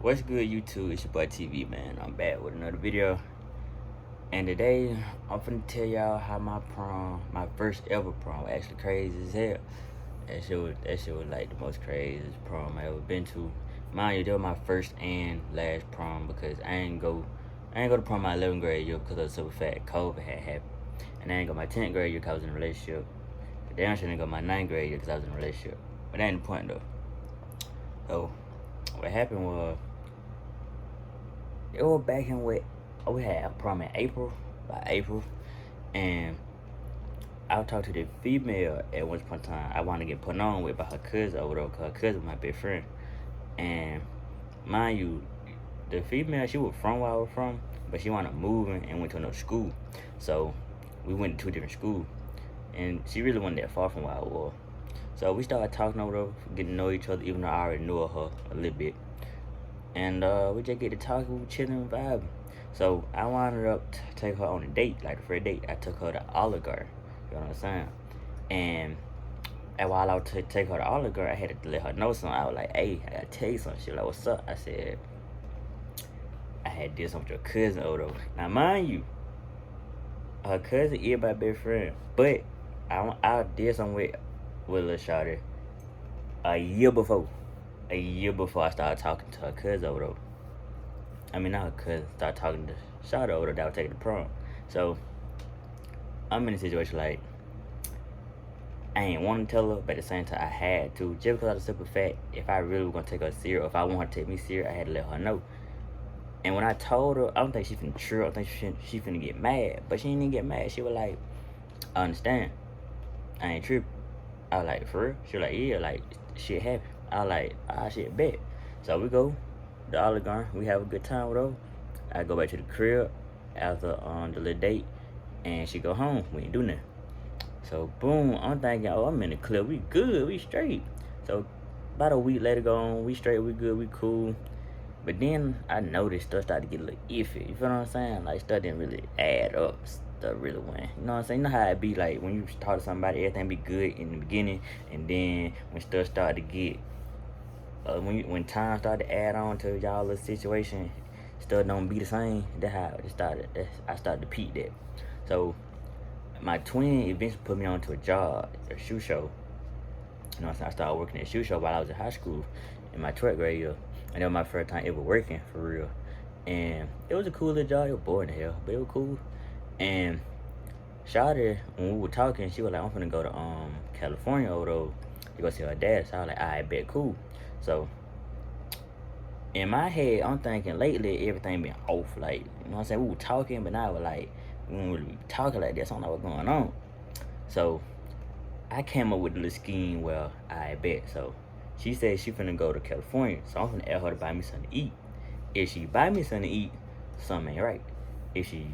What's good, YouTube? It's your boy TV, man. I'm back with another video. And today, I'm finna tell y'all how my first ever prom, was actually crazy as hell. That shit was like the most craziest prom I ever been to. Mind you, that was my first and last prom because I ain't go to prom my 11th grade year because of the simple fact COVID had happened. And I ain't go my 10th grade year because I was in a relationship. But damn sure didn't go my 9th grade year because I was in a relationship. But that ain't the point though. So, what happened was, it was back in what we had a prom in April, by April, and I was talking to the female at one point in time I wanted to get put on with by her cousin over there, cause her cousin was my best friend. And mind you, the female, she was from where I was from, but she wanted moving and went to another school. So we went to two different schools, and she really wasn't that far from where I was. So we started talking over there, getting to know each other, even though I already knew her a little bit. And we just get to talking, we chilling and vibing. So I wound up to take her on a date, like the first date. I took her to Olive Garden, you know what I'm saying? And while I was take her to Olive Garden, I had to let her know something. I was like, hey, I gotta tell you something. She was like, what's up? I said, I had this with your cousin over there. Now mind you, her cousin is my best friend, but I did something with Lil Shawty a year before I started talking to her cousin over there. I mean, not her cousin, started talking to Shawty over there that was taking the prom. So, I'm in a situation like, I ain't want to tell her, but at the same time, I had to. Just because of the simple fact, if I really was going to take her serious, or if I want her to take me serious, I had to let her know. And when I told her, I don't think she finna trip, I think she finna get mad. But she didn't even get mad. She was like, I understand. I ain't tripping. I was like, for real? She was like, yeah, like, shit happen. I was like, shit, bet. So we go to Olive Garden. We have a good time with her. I go back to the crib after the little date, and she go home. We ain't do nothing. So boom, I'm thinking, oh, I'm in the club. We good. We straight. So about a week later go on. We straight. We good. We cool. But then I noticed stuff started to get a little iffy. You feel what I'm saying? Like, stuff didn't really add up. Stuff really went. You know what I'm saying? You know how it be like when you talk to somebody, everything be good in the beginning, and then when stuff started to get when time started to add on to y'all little situation, stuff don't be the same. That's how it started. I started to peep that. So my twin eventually put me onto a job, a shoe show. You know what I'm saying? I started working at a shoe show while I was in high school in my 12th grade year. And that was my first time ever working for real. And it was a cool little job. It was boring as hell, but it was cool. And Shawty, when we were talking, she was like, I'm finna go to California over there to go see her dad. So I was like, alright, bet, cool. So in my head, I'm thinking lately everything been off. Like, you know what I'm saying? We were talking, but now we're like, we don't really be talking like this. I don't know what's going on. So I came up with a little scheme where I bet. So she said she finna go to California. So I'm finna ask her to buy me something to eat. If she buy me something to eat, something ain't right. If she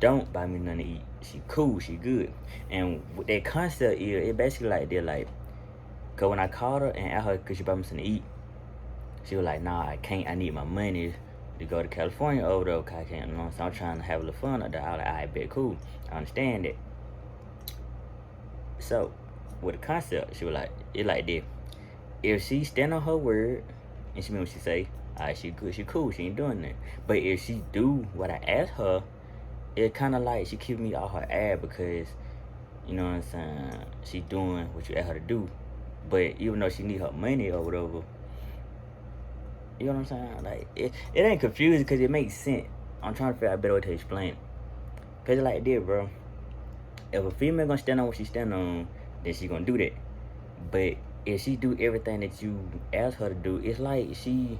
don't buy me nothing to eat, she cool, she good. And what that concept is, it basically like they're like, cause when I called her and asked her could she buy me something to eat, she was like, nah, I can't, I need my money to go to California over there, cause I can't, you know what I'm saying? I'm trying to have a little fun out there. I was like, I bet, cool, I understand that. So with the concept, she was like, it like this. If she stand on her word and she mean what she say, alright, she good, she cool, she ain't doing that. But if she do what I asked her, it kind of like she keep me off her ass because, you know what I'm saying, she doing what you asked her to do. But even though she need her money or whatever, you know what I'm saying? Like, it ain't confusing because it makes sense. I'm trying to figure out a better way to explain it. Because it's like this, bro. If a female gonna stand on what she stand on, then she gonna do that. But if she do everything that you ask her to do, it's like she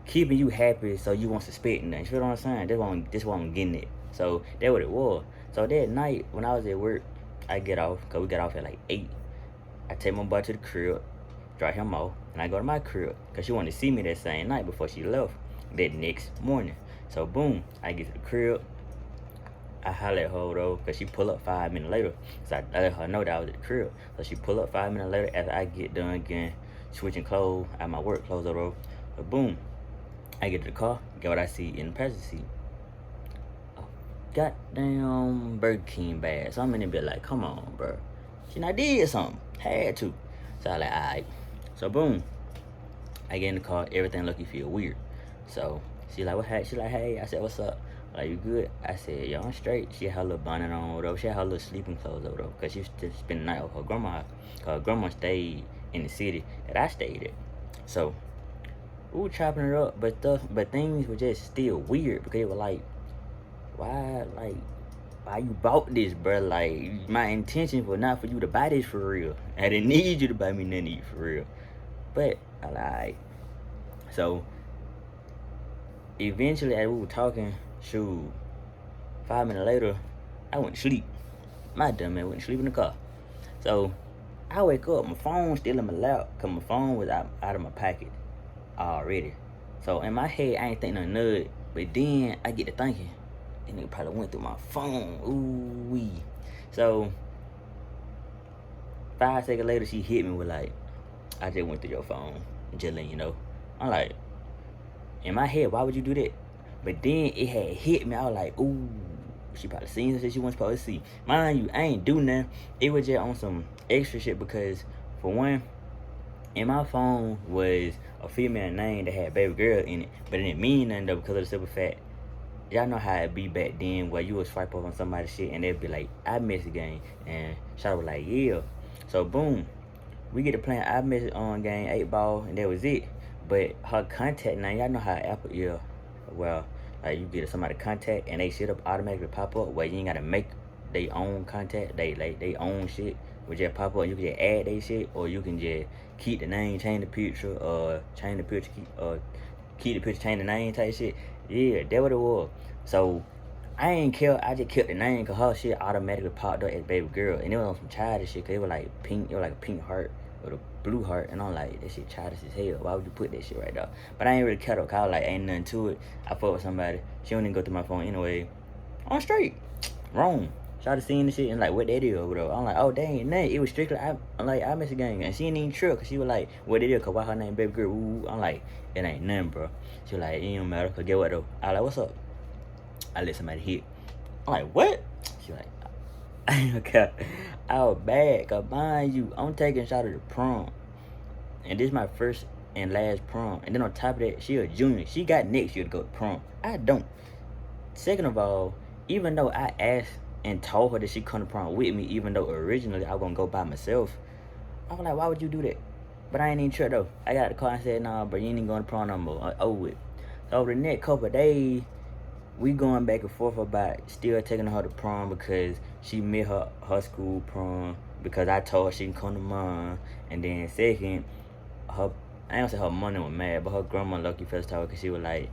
keeping you happy so you won't suspect nothing. You feel what I'm saying? That's what I'm getting at. So that's what it was. So that night when I was at work, I get off, cause we got off at like 8. I take my boy to the crib, drop him off, and I go to my crib, cause she wanted to see me that same night before she left that next morning. So boom, I get to the crib, I holler at her though, cause she pull up 5 minutes later. So I let her know that I was at the crib. So she pull up 5 minutes later after I get done again, switching clothes, out my work clothes though. But boom, I get to the car, get what I see in the passenger seat. Goddamn Burger King bag. So I'm in there be like, come on, bro. She not did something. Had to. So I like, alright. So boom. I get in the car, everything lucky feel weird. So she like, she like, hey. I said, what's up? Like, you good? I said, yo, I'm straight. She had her little bonnet on, whatever. She had her little sleeping clothes over there, because she was just spending the night with her grandma. Cause her grandma stayed in the city that I stayed at. So we were chopping it up, but things were just still weird, because it was like, why you bought this, bro? Like, my intention was not for you to buy this for real. I didn't need you to buy me nothing to eat for real. But I like, so eventually, as we were talking, shoot, 5 minutes later, I went to sleep. My dumb man went to sleep in the car. So I wake up, my phone still in my lap, because my phone was out of my pocket already. So in my head, I ain't thinking nothing of it. But then I get to thinking, and it probably went through my phone. Ooh wee. So 5 seconds later, she hit me with like, I just went through your phone. Just letting you know. I'm like, in my head, why would you do that? But then it had hit me. I was like, ooh, she probably seen some shit she wasn't supposed to see. Mind you, I ain't do nothing. It was just on some extra shit, because for one, in my phone was a female name that had baby girl in it, but it didn't mean nothing though, because of the simple fact, y'all know how it be back then, where you would swipe up on somebody's shit and they'd be like, I miss the game, and Shawty was like, yeah. So boom, we get to playing I miss on game 8 ball, and that was it. But her contact name, y'all know how Apple is. Well, like, you get somebody contact and they shit up automatically pop up, where you ain't gotta make they own contact, they own shit would just pop up. You can just add they shit, or you can just keep the name, change the picture, keep the picture, change the name type shit. Yeah, that what it was. So I ain't care. I just kept the name, because her shit automatically popped up as baby girl, and it was on some childish shit, because it was like pink. It was like a pink heart with a blue heart, and I'm like, that shit childish as hell. Why would you put that shit right there? But I ain't really care though, cause I was like, ain't nothing to it. I fuck with somebody. She don't even go through my phone anyway. I'm straight. Wrong. Started seeing the shit and like, what that is over there? I'm like, oh dang, nah, it was strictly I miss a gang, and she ain't even trip, cause she was like, what it is? Cause why her name baby girl? Ooh. I'm like, it ain't nothing, bro. She was like, it don't matter. Cause get what though? I like, what's up? I let somebody hit. I'm like, what? She like, okay. I was bad, cause mind you, I'm taking Shawty to prom, and this is my first and last prom. And then on top of that, she a junior. She got next year to go to prom. I don't. Second of all, even though I asked and told her that she come to prom with me, even though originally I was gonna go by myself, I was like, why would you do that? But I ain't even sure though. I got the car and said, nah, bro, you ain't even going to prom no more. Over it. So over the next couple of days, we going back and forth about still taking her to prom, because she missed her school prom, because I told her she can come to mine. And then second, I don't say her money was mad, but her grandma lucky first told her, because she was like,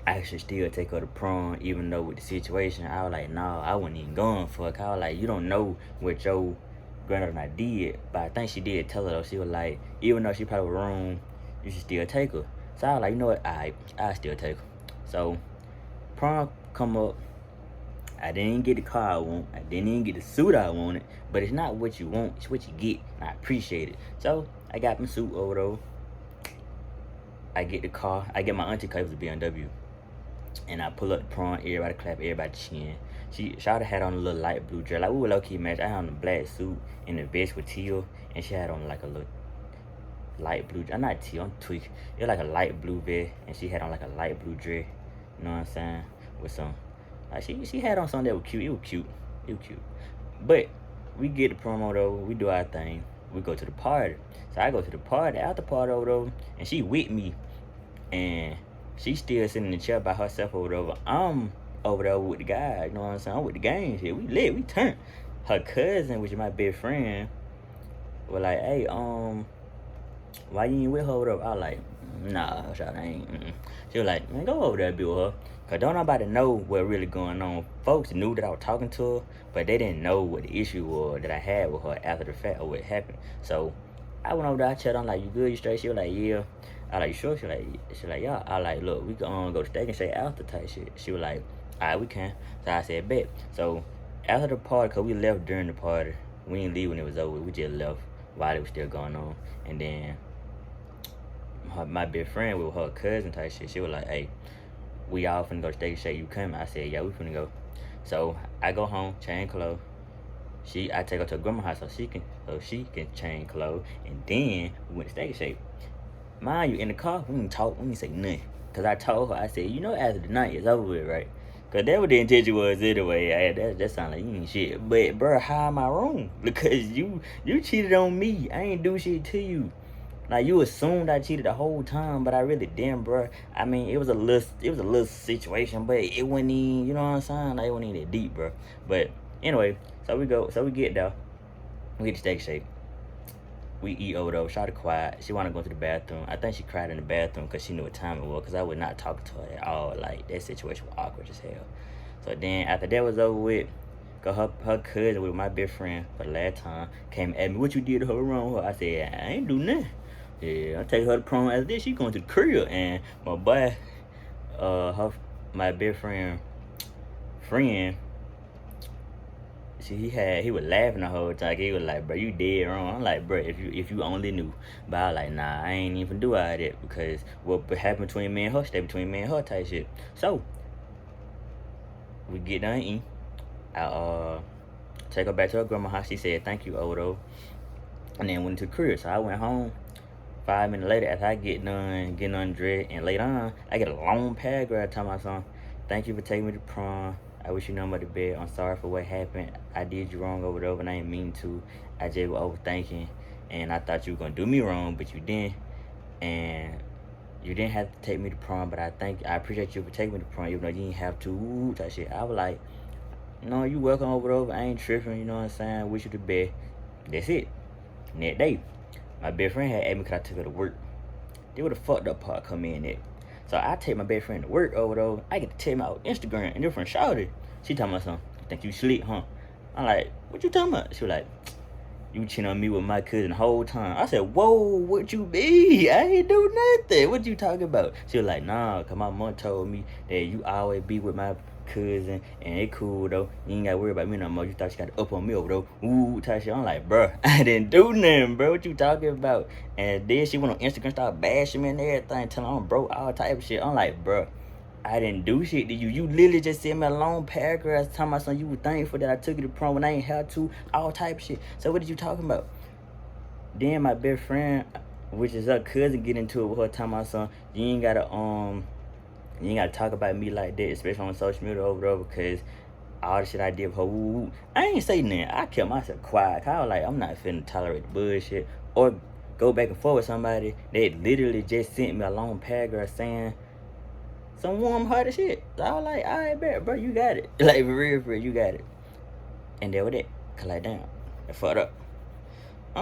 I should still take her to prom, even though with the situation. I was like, nah, I wasn't even going for it. I was like, you don't know what your granddaughter and I did. But I think she did tell her though. She was like, even though she probably was wrong, you should still take her. So I was like, you know what, I still take her. So prom come up. I didn't get the car I want. I didn't even get the suit I wanted. But it's not what you want, it's what you get. And I appreciate it. So I got my suit over there. I get the car. I get my auntie car. It was a BMW. And I pull up the prom, everybody clap, everybody chin. Shawty had on a little light blue dress. Like, we were low-key matched. I had on a black suit and the vest with teal. And she had on like a little light blue, not teal, I'm tweaking. It was like a light blue vest. And she had on like a light blue dress. You know what I'm saying? With some, like, she had on something that was cute. It was cute. But we get the promo though. We do our thing. We go to the party. So I go to the party, after party over there. And she with me. And she still sitting in the chair by herself over there. I'm over there with the guy, you know what I'm saying? I'm with the gang shit. We lit, we turned. Her cousin, which is my best friend, was like, hey, why you ain't with her over there? I was like, nah, shawty, I ain't. She was like, man, go over there and be with her. Cause don't nobody know what really going on. Folks knew that I was talking to her, but they didn't know what the issue was that I had with her after the fact or what happened. So I went over there, I checked on, like, you good, you straight? She was like, yeah. I like, sure? She like, yeah. I like, look, we can go to Steak and Shake after type shit. She was like, all right, we can. So I said, bet. So after the party, cause we left during the party, we didn't leave when it was over. We just left while it was still going on. And then my best friend with her cousin type shit, she was like, hey, we all finna go to Steak and Shake. You coming? I said, yeah, we finna go. So I go home, change clothes. I take her to grandma's house so she can change clothes. And then we went to Steak and Shake. Mind you, in the car, we didn't talk, we didn't say nothing. Because I told her, I said, you know, after the night is over with, right? Because that what the intention was anyway. That sound like you ain't shit. But, bro, how am I wrong? Because you cheated on me. I ain't do shit to you. Like, you assumed I cheated the whole time, but I really didn't, bro. I mean, it was a little situation, but it wasn't even, you know what I'm saying? Like, it wasn't even that deep, bro. But anyway, so we get there. We get the steak shake. We eat over there. Shawty quiet. She want to go to the bathroom. I think she cried in the bathroom because she knew what time it was. Because I would not talk to her at all. Like, that situation was awkward as hell. So then after that was over with, cause her cousin with my best friend for the last time came at me. What you did to her wrong? I said, I ain't do nothing. Yeah, I take her to prom after this. She going to the crib, and my boy, my best friend, he was laughing the whole time. He was like, bro, you dead wrong. I'm like, bro, if you only knew. But I was like, nah, I ain't even do all that because what happened between me and her stay between me and her type shit. So we get done eating. I take her back to her grandma's house. She said thank you, Odo, and then went to the crib. So I went home. 5 minutes later, after I get done getting undressed and later on, I get a long paragraph telling my son, thank you for taking me to prom. I wish you nothing but the best. I'm sorry for what happened. I did you wrong over there, and I ain't mean to. I just was overthinking, and I thought you were gonna do me wrong, but you didn't. And you didn't have to take me to prom, but I appreciate you for taking me to prom, even though you didn't have to. That shit. I was like, no, you welcome over there. I ain't tripping. You know what I'm saying? Wish you the best. That's it. Next day, my best friend had asked me because I took her to work. They would have fucked up part come in there. So I take my best friend to work over there. I get to tell my Instagram and different shawty. She talking about something. Think you slick, huh? I'm like, what you talking about? She was like, you cheating on me with my cousin the whole time. I said, whoa, what you mean? I ain't do nothing. What you talking about? She was like, nah, because my mom told me that you always be with my cousin and it cool though. You ain't gotta worry about me no more. You thought she got to up on me over though. Ooh, type shit. I'm like, bro, I didn't do nothing, bro. What you talking about? And then she went on Instagram, started bashing me and everything, telling I'm broke, all type of shit. I'm like, bro, I didn't do shit to you. You literally just sent me a long paragraph telling my son you were thankful that I took you to prom when I ain't had to, all type of shit. So what did you talking about? Then my best friend, which is her cousin, get into it with her telling my son, you ain't gotta talk about me like that, especially on social media over there, because all the shit I did with her, I ain't say nothing. I kept myself quiet. I was like, I'm not finna tolerate the bullshit or go back and forth with somebody that literally just sent me a long paragraph saying some warm-hearted shit. So I was like, all right, bet, bro, you got it. Like, for real, you got it. And that was it. Cause like, damn, I fucked up.